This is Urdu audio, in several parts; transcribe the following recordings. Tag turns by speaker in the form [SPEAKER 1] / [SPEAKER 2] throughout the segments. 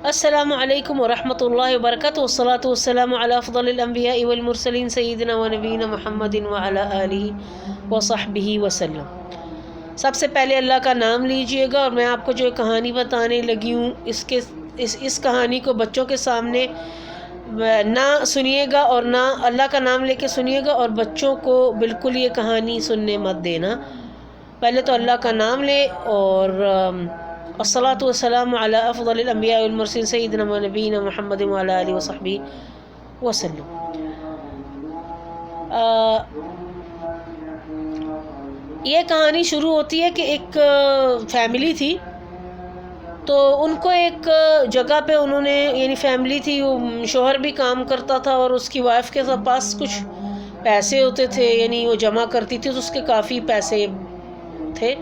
[SPEAKER 1] السلام علیکم ورحمۃ اللہ وبرکاتہ، والصلاۃ والسلام علی افضل الانبیاء والمرسلین سیدنا و نبینا محمد وعلی آلہ وصحبہ وسلم۔ سب سے پہلے اللہ کا نام لیجئے گا، اور میں آپ کو جو کہانی بتانے لگی ہوں اس کہانی کو بچوں کے سامنے نہ سنیے گا، اور نہ اللہ کا نام لے کے سنیے گا، اور بچوں کو بالکل یہ کہانی سننے مت دینا۔ پہلے تو اللہ کا نام لے، اور الصلاۃ والسلام علی افضل الانبیاء والمرسلین سیدنا و نبینا محمد وعلی آلہ وصحبہ وسلم۔ یہ کہانی شروع ہوتی ہے کہ ایک فیملی تھی، تو ان کو ایک جگہ پہ انہوں نے یعنی فیملی تھی، شوہر بھی کام کرتا تھا اور اس کی وائف کے پاس کچھ پیسے ہوتے تھے، یعنی وہ جمع کرتی تھی تو اس کے کافی پیسے تھے۔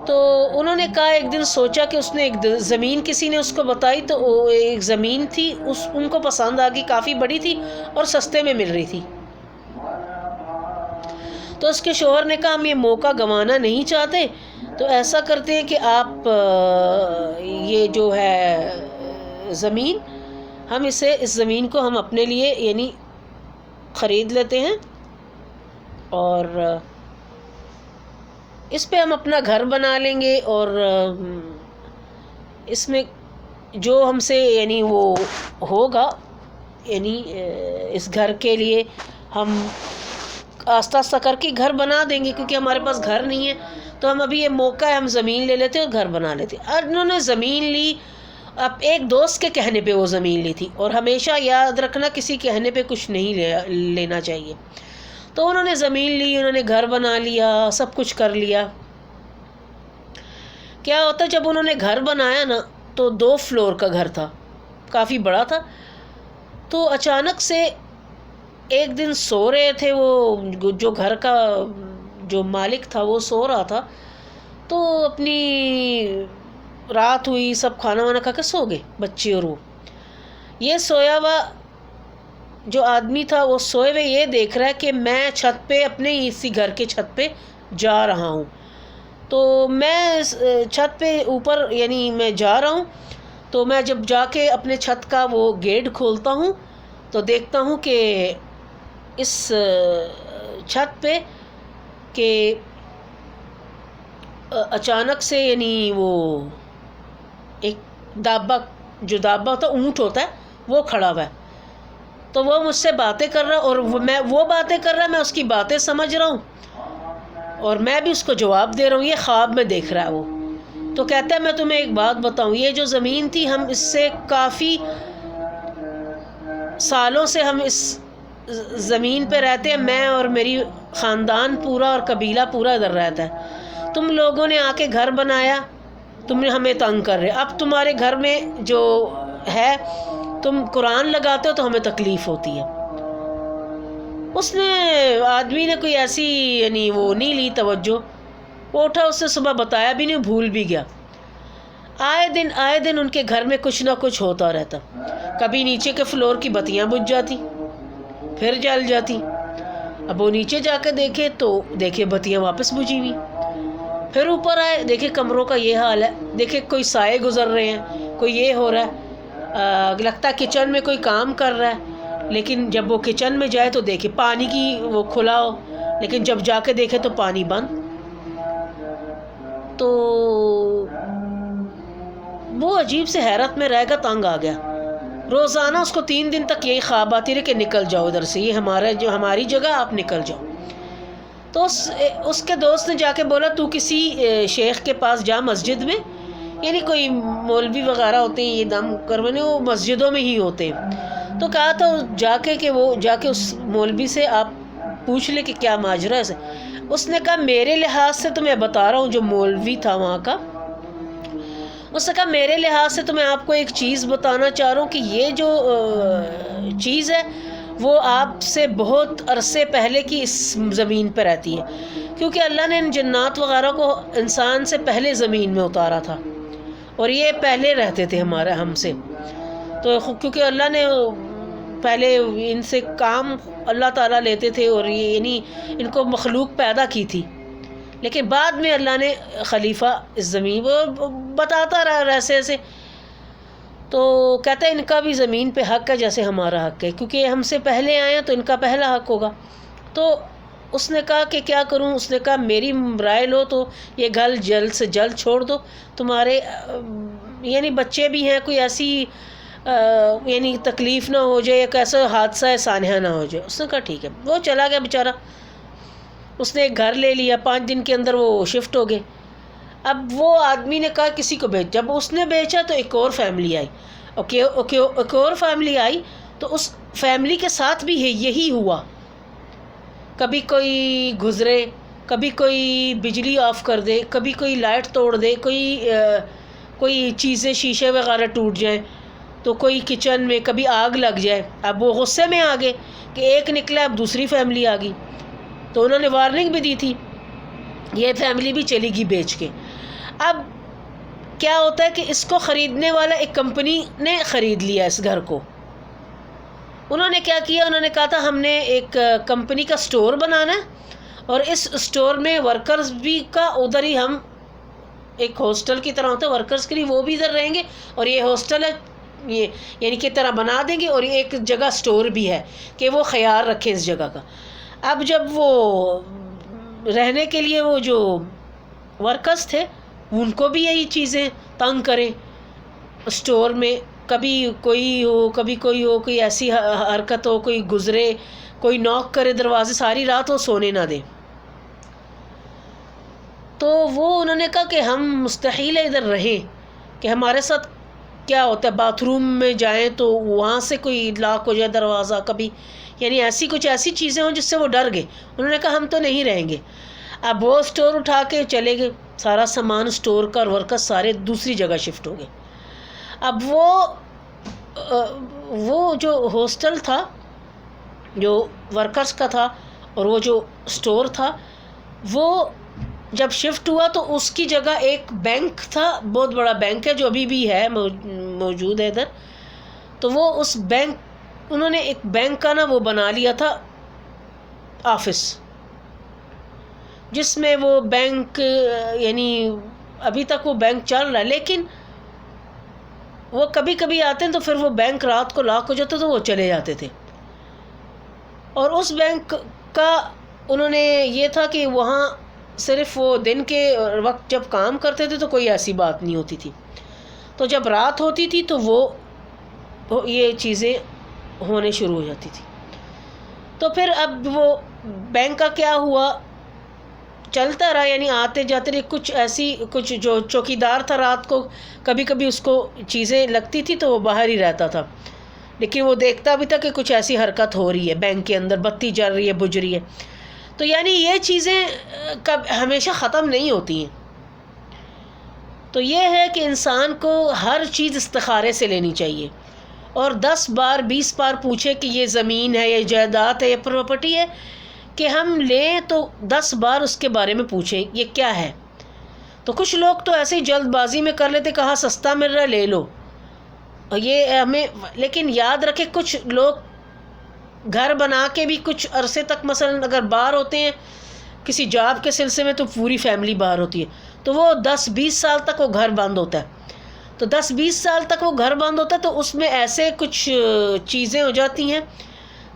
[SPEAKER 1] تو انہوں نے کہا، ایک دن سوچا کہ اس نے ایک زمین کسی نے اس کو بتائی، تو وہ ایک زمین تھی، ان کو پسند آ گئی، کافی بڑی تھی اور سستے میں مل رہی تھی۔ تو اس کے شوہر نے کہا، ہم یہ موقع گنوانا نہیں چاہتے، تو ایسا کرتے ہیں کہ آپ یہ جو ہے زمین، ہم اس زمین کو ہم اپنے لیے یعنی خرید لیتے ہیں، اور اس پہ ہم اپنا گھر بنا لیں گے، اور اس میں جو ہم سے یعنی وہ ہوگا، یعنی اس گھر کے لیے ہم آہستہ آہستہ کر کے گھر بنا دیں گے، کیونکہ ہمارے پاس گھر نہیں ہے، تو ہم ابھی یہ موقع ہے، ہم زمین لے لیتے اور گھر بنا لیتے۔ اور انہوں نے زمین لی، اب ایک دوست کے کہنے پہ وہ زمین لی تھی، اور ہمیشہ یاد رکھنا کسی کہنے پہ کچھ نہیں لینا چاہیے۔ تو انہوں نے زمین لی، انہوں نے گھر بنا لیا، سب کچھ کر لیا۔ کیا ہوتا، جب انہوں نے گھر بنایا نا، تو 2 فلور کا گھر تھا، کافی بڑا تھا۔ تو اچانک سے ایک دن سو رہے تھے، وہ جو گھر کا جو مالک تھا وہ سو رہا تھا، تو اپنی رات ہوئی، سب کھانا وانا کھا کے سو گئے، بچے اور وہ۔ یہ سویا ہوا جو آدمی تھا، وہ سوئے ہوئے یہ دیکھ رہا ہے کہ میں چھت پہ، اپنے اسی گھر کے چھت پہ جا رہا ہوں۔ تو میں چھت پہ اوپر یعنی میں جا رہا ہوں، تو میں جب جا کے اپنے چھت کا وہ گیٹ کھولتا ہوں، تو دیکھتا ہوں کہ اس چھت پہ کہ اچانک سے یعنی وہ ایک دابہ، جو دابہ ہوتا ہے، اونٹ ہوتا ہے، وہ کھڑا ہوا ہے۔ تو وہ مجھ سے باتیں کر رہا، اور میں وہ باتیں کر رہا، میں اس کی باتیں سمجھ رہا ہوں، اور میں بھی اس کو جواب دے رہا ہوں، یہ خواب میں دیکھ رہا ہے وہ۔ تو کہتا ہے، میں تمہیں ایک بات بتاؤں، یہ جو زمین تھی، ہم اس سے کافی سالوں سے ہم اس زمین پہ رہتے ہیں، میں اور میری خاندان پورا اور قبیلہ پورا ادھر رہتا ہے۔ تم لوگوں نے آ کے گھر بنایا، تم نے ہمیں تنگ کر رہے، اب تمہارے گھر میں جو ہے، تم قرآن لگاتے ہو تو ہمیں تکلیف ہوتی ہے۔ اس نے آدمی نے کوئی ایسی یعنی وہ نہیں لی توجہ، وہ اٹھا، اس نے صبح بتایا بھی نہیں، بھول بھی گیا۔ آئے دن ان کے گھر میں کچھ نہ کچھ ہوتا رہتا، کبھی نیچے کے فلور کی بتیاں بجھ جاتی، پھر جل جاتی۔ اب وہ نیچے جا کے دیکھے تو دیکھے بتیاں واپس بجھی ہوئی، پھر اوپر آئے، دیکھے کمروں کا یہ حال ہے، دیکھے کوئی سائے گزر رہے ہیں، کوئی یہ ہو رہا ہے، لگتا ہے کچن میں کوئی کام کر رہا ہے، لیکن جب وہ کچن میں جائے تو دیکھے پانی کی وہ کھلا ہو، لیکن جب جا کے دیکھے تو پانی بند۔ تو وہ عجیب سے حیرت میں رہ گا، تنگ آ گیا۔ روزانہ اس کو 3 دن تک یہی خواب آتی رہی کہ نکل جاؤ ادھر سے، یہ ہماری جگہ، آپ نکل جاؤ۔ تو اس کے دوست نے جا کے بولا، تو کسی شیخ کے پاس جا مسجد میں، یعنی کوئی مولوی وغیرہ ہوتے ہیں، یہ دم کروانے وہ مسجدوں میں ہی ہوتے ہیں۔ تو کہا تھا کہ وہ جا کے اس مولوی سے آپ پوچھ لے کہ کیا ماجرا ہے۔ اس نے کہا، میرے لحاظ سے تو میں بتا رہا ہوں، جو مولوی تھا وہاں کا، اس نے کہا، میرے لحاظ سے تو میں آپ کو ایک چیز بتانا چاہ رہا ہوں کہ یہ جو چیز ہے وہ آپ سے بہت عرصے پہلے کی اس زمین پہ رہتی ہے، کیونکہ اللہ نے ان جنات وغیرہ کو انسان سے پہلے زمین میں اتارا تھا، اور یہ پہلے رہتے تھے ہم سے۔ تو کیونکہ اللہ نے پہلے ان سے کام اللہ تعالیٰ لیتے تھے، اور یہ یعنی ان کو مخلوق پیدا کی تھی، لیکن بعد میں اللہ نے خلیفہ اس زمین کو بتاتا رہا ایسے ایسے۔ تو کہتا ہے ان کا بھی زمین پہ حق ہے جیسے ہمارا حق ہے، کیونکہ یہ ہم سے پہلے آئے ہیں تو ان کا پہلا حق ہوگا۔ تو اس نے کہا کہ کیا کروں؟ اس نے کہا میری رائے لو تو یہ گھر جلد سے جلد چھوڑ دو، تمہارے یعنی بچے بھی ہیں، کوئی ایسی یعنی تکلیف نہ ہو جائے، ایک ایسا حادثہ سانحہ نہ ہو جائے۔ اس نے کہا ٹھیک ہے، وہ چلا گیا بیچارہ، اس نے ایک گھر لے لیا، 5 دن کے اندر وہ شفٹ ہو گئے۔ اب وہ آدمی نے کہا کسی کو بیچ، جب اس نے بیچا تو ایک اور فیملی آئی، ایک اور فیملی آئی، تو اس فیملی کے ساتھ بھی یہی ہوا، کبھی کوئی گزرے، کبھی کوئی بجلی آف کر دے، کبھی کوئی لائٹ توڑ دے، کوئی چیزیں شیشے وغیرہ ٹوٹ جائیں، تو کوئی کچن میں کبھی آگ لگ جائے۔ اب وہ غصے میں آ گئے کہ ایک نکلا، اب دوسری فیملی آ گئی، تو انہوں نے وارننگ بھی دی تھی، یہ فیملی بھی چلی گئی بیچ کے۔ اب کیا ہوتا ہے کہ اس کو خریدنے والا ایک کمپنی نے خرید لیا اس گھر کو۔ انہوں نے کیا کیا، انہوں نے کہا تھا ہم نے ایک کمپنی کا سٹور بنانا ہے، اور اس سٹور میں ورکرز بھی کا ادھر ہی ہم ایک ہاسٹل کی طرح ہوتا ہے ورکرز کے لیے، وہ بھی ادھر رہیں گے، اور یہ ہاسٹل ہے یہ یعنی کہ طرح بنا دیں گے، اور یہ ایک جگہ سٹور بھی ہے کہ وہ خیال رکھیں اس جگہ کا۔ اب جب وہ رہنے کے لیے وہ جو ورکرز تھے ان کو بھی یہی چیزیں تنگ کریں سٹور میں، کبھی کوئی ہو، کبھی کوئی ہو، کوئی ایسی حرکت ہو، کوئی گزرے، کوئی نوک کرے دروازے، ساری رات وہ سونے نہ دے۔ تو وہ انہوں نے کہا کہ ہم مستحیل ہے ادھر رہیں، کہ ہمارے ساتھ کیا ہوتا ہے باتھ روم میں جائیں تو وہاں سے کوئی لاک ہو جائے دروازہ، کبھی یعنی کچھ ایسی چیزیں ہوں جس سے وہ ڈر گئے۔ انہوں نے کہا ہم تو نہیں رہیں گے۔ اب وہ سٹور اٹھا کے چلے گئے، سارا سامان سٹور کا اور ورکر سارے دوسری جگہ شفٹ ہو گئے۔ اب وہ جو ہاسٹل تھا جو ورکرز کا تھا، اور وہ جو سٹور تھا، وہ جب شفٹ ہوا تو اس کی جگہ ایک بینک تھا، بہت بڑا بینک ہے جو ابھی بھی ہے موجود ہے ادھر۔ تو وہ اس بینک انہوں نے ایک بینک کا نا وہ بنا لیا تھا آفس، جس میں وہ بینک یعنی ابھی تک وہ بینک چل رہا ہے، لیکن وہ کبھی کبھی آتے ہیں تو پھر وہ بینک رات کو لاک ہو جاتا تو وہ چلے جاتے تھے۔ اور اس بینک کا انہوں نے یہ تھا کہ وہاں صرف وہ دن کے وقت جب کام کرتے تھے تو کوئی ایسی بات نہیں ہوتی تھی، تو جب رات ہوتی تھی تو وہ یہ چیزیں ہونے شروع ہو جاتی تھی۔ تو پھر اب وہ بینک کا کیا ہوا، چلتا رہا، یعنی آتے جاتے رہے، کچھ جو چوکیدار تھا رات کو کبھی کبھی اس کو چیزیں لگتی تھی تو وہ باہر ہی رہتا تھا، لیکن وہ دیکھتا بھی تھا کہ کچھ ایسی حرکت ہو رہی ہے بینک کے اندر، بتی جل رہی ہے، بجھ رہی ہے۔ تو یعنی یہ چیزیں ہمیشہ ختم نہیں ہوتی ہیں۔ تو یہ ہے کہ انسان کو ہر چیز استخارے سے لینی چاہیے، اور 10 بار 20 بار پوچھے کہ یہ زمین ہے، یہ جائیداد ہے، یہ پراپرٹی ہے، کہ ہم لیں تو 10 بار اس کے بارے میں پوچھیں یہ کیا ہے۔ تو کچھ لوگ تو ایسے ہی جلد بازی میں کر لیتے، کہاں سستا مل رہا ہے لے لو، اور یہ ہمیں، لیکن یاد رکھے کچھ لوگ گھر بنا کے بھی کچھ عرصے تک مثلا اگر باہر ہوتے ہیں کسی جاب کے سلسلے میں تو پوری فیملی باہر ہوتی ہے، تو وہ 10-20 سال تک وہ گھر بند ہوتا ہے۔ تو 10-20 سال تک وہ گھر بند ہوتا ہے تو اس میں ایسے کچھ چیزیں ہو جاتی ہیں،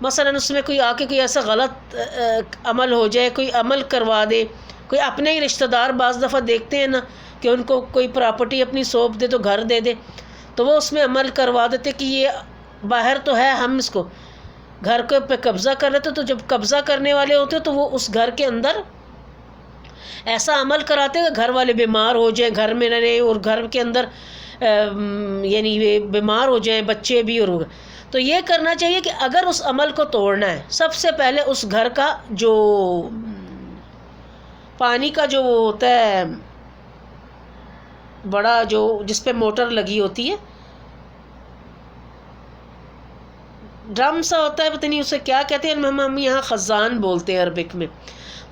[SPEAKER 1] مثلا اس میں کوئی آ کے کوئی ایسا غلط عمل ہو جائے، کوئی عمل کروا دے، کوئی اپنے ہی رشتہ دار بعض دفعہ دیکھتے ہیں نا کہ ان کو کوئی پراپرٹی اپنی سونپ دے تو گھر دے دے، تو وہ اس میں عمل کروا دیتے کہ یہ باہر تو ہے، ہم اس کو گھر کے پہ قبضہ کر لیتے، تو جب قبضہ کرنے والے ہوتے تو وہ اس گھر کے اندر ایسا عمل کراتے کہ گھر والے بیمار ہو جائیں، گھر میں رہے، اور گھر کے اندر یعنی بیمار ہو جائیں بچے بھی۔ اور تو یہ کرنا چاہیے کہ اگر اس عمل کو توڑنا ہے، سب سے پہلے اس گھر کا جو پانی کا جو وہ ہوتا ہے بڑا، جو جس پہ موٹر لگی ہوتی ہے، ڈرم سا ہوتا ہے، پتہ نہیں اسے کیا کہتے ہیں، ہم یہاں خزان بولتے ہیں عربک میں،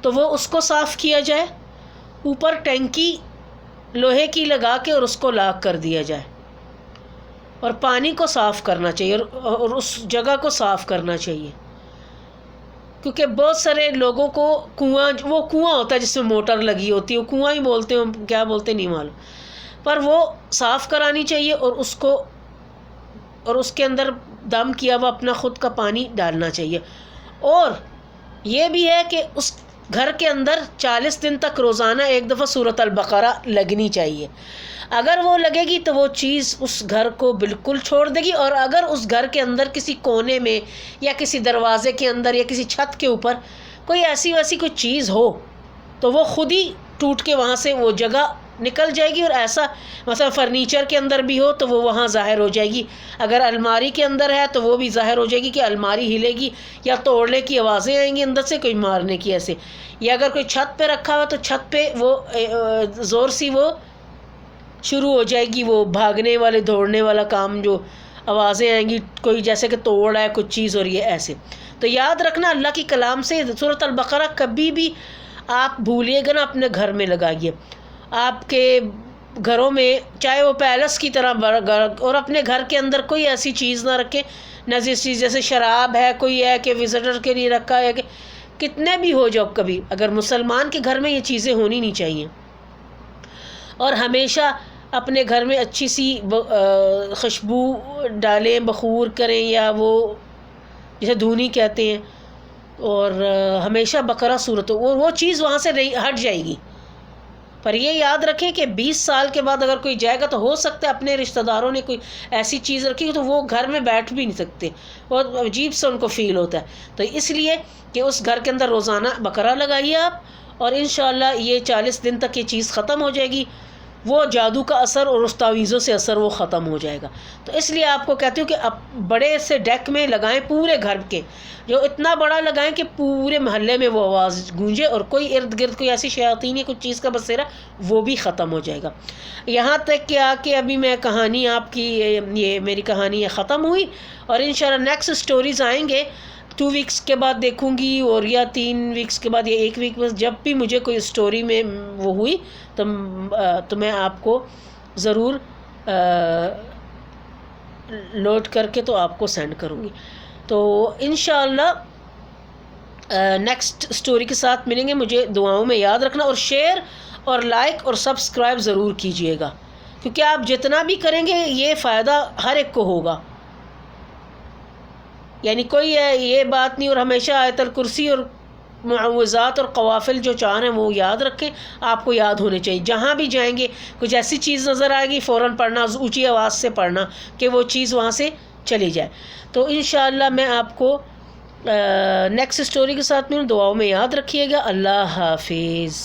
[SPEAKER 1] تو وہ اس کو صاف کیا جائے، اوپر ٹینکی لوہے کی لگا کے اور اس کو لاک کر دیا جائے، اور پانی کو صاف کرنا چاہیے، اور اس جگہ کو صاف کرنا چاہیے، کیونکہ بہت سارے لوگوں کو وہ کنواں ہوتا ہے جس میں موٹر لگی ہوتی ہے، وہ کنواں ہی بولتے ہیں، کیا بولتے نہیں معلوم، پر وہ صاف کرانی چاہیے، اور اس کو اور اس کے اندر دم کیا ہوا اپنا خود کا پانی ڈالنا چاہیے. اور یہ بھی ہے کہ اس گھر کے اندر 40 دن تک روزانہ ایک دفعہ سورۃ البقرہ لگنی چاہیے. اگر وہ لگے گی تو وہ چیز اس گھر کو بالکل چھوڑ دے گی. اور اگر اس گھر کے اندر کسی کونے میں یا کسی دروازے کے اندر یا کسی چھت کے اوپر کوئی ایسی ویسی کوئی چیز ہو تو وہ خود ہی ٹوٹ کے وہاں سے وہ جگہ نکل جائے گی. اور ایسا مثلا فرنیچر کے اندر بھی ہو تو وہ وہاں ظاہر ہو جائے گی. اگر الماری کے اندر ہے تو وہ بھی ظاہر ہو جائے گی کہ الماری ہلے گی یا توڑنے کی آوازیں آئیں گی اندر سے کوئی مارنے کی ایسے. یا اگر کوئی چھت پہ رکھا ہوا تو چھت پہ وہ زور سی وہ شروع ہو جائے گی وہ بھاگنے والے دوڑنے والا کام, جو آوازیں آئیں گی کوئی جیسے کہ توڑ ہے کچھ چیز ہو رہی ہے ایسے. تو یاد رکھنا اللہ کی کلام سے سورۃ البقرہ کبھی بھی آپ بھولیے گا نا اپنے گھر میں لگائیے. آپ کے گھروں میں چاہے وہ پیلس کی طرح اور اپنے گھر کے اندر کوئی ایسی چیز نہ رکھیں نجس چیز, جیسے شراب ہے کوئی ہے کہ وزٹر کے لیے رکھا ہے کہ کتنے بھی ہو جاؤ کبھی, اگر مسلمان کے گھر میں یہ چیزیں ہونی نہیں چاہیے. اور ہمیشہ اپنے گھر میں اچھی سی خوشبو ڈالیں, بخور کریں یا وہ جسے دھونی کہتے ہیں, اور ہمیشہ بقرہ سورت وہ چیز وہاں سے ہٹ جائے گی. پر یہ یاد رکھیں کہ 20 سال کے بعد اگر کوئی جائے گا تو ہو سکتا ہے اپنے رشتہ داروں نے کوئی ایسی چیز رکھی تو وہ گھر میں بیٹھ بھی نہیں سکتے, بہت عجیب سے ان کو فیل ہوتا ہے. تو اس لیے کہ اس گھر کے اندر روزانہ بقرہ لگائیے آپ, اور انشاءاللہ یہ 40 دن تک یہ چیز ختم ہو جائے گی. وہ جادو کا اثر اور اس تعویذوں سے اثر وہ ختم ہو جائے گا. تو اس لیے آپ کو کہتی ہوں کہ اب بڑے سے ڈیک میں لگائیں پورے گھر کے, جو اتنا بڑا لگائیں کہ پورے محلے میں وہ آواز گونجے اور کوئی ارد گرد کوئی ایسی شیاطین یا کچھ چیز کا بسیرا وہ بھی ختم ہو جائے گا. یہاں تک کہ آ کے ابھی میں کہانی آپ کی یہ میری کہانی یہ ختم ہوئی, اور انشاءاللہ نیکسٹ سٹوریز آئیں گے 2 ویکس کے بعد دیکھوں گی, اور یا 3 ویکس کے بعد یا 1 ویک میں جب بھی مجھے کوئی سٹوری میں وہ ہوئی تو میں آپ کو ضرور لوڈ کر کے تو آپ کو سینڈ کروں گی. تو انشاءاللہ نیکسٹ سٹوری کے ساتھ ملیں گے. مجھے دعاؤں میں یاد رکھنا, اور شیئر اور لائک اور سبسکرائب ضرور کیجئے گا, کیونکہ آپ جتنا بھی کریں گے یہ فائدہ ہر ایک کو ہوگا. یعنی کوئی یہ بات نہیں, اور ہمیشہ آیت الکرسی اور معوذات اور قوافل جو 4 ہیں وہ یاد رکھیں, آپ کو یاد ہونے چاہیے. جہاں بھی جائیں گے کچھ ایسی چیز نظر آئے گی فوراً پڑھنا, اونچی آواز سے پڑھنا کہ وہ چیز وہاں سے چلی جائے. تو انشاءاللہ میں آپ کو نیکسٹ سٹوری کے ساتھ ملوں. دعاؤں میں یاد رکھیے گا. اللہ حافظ.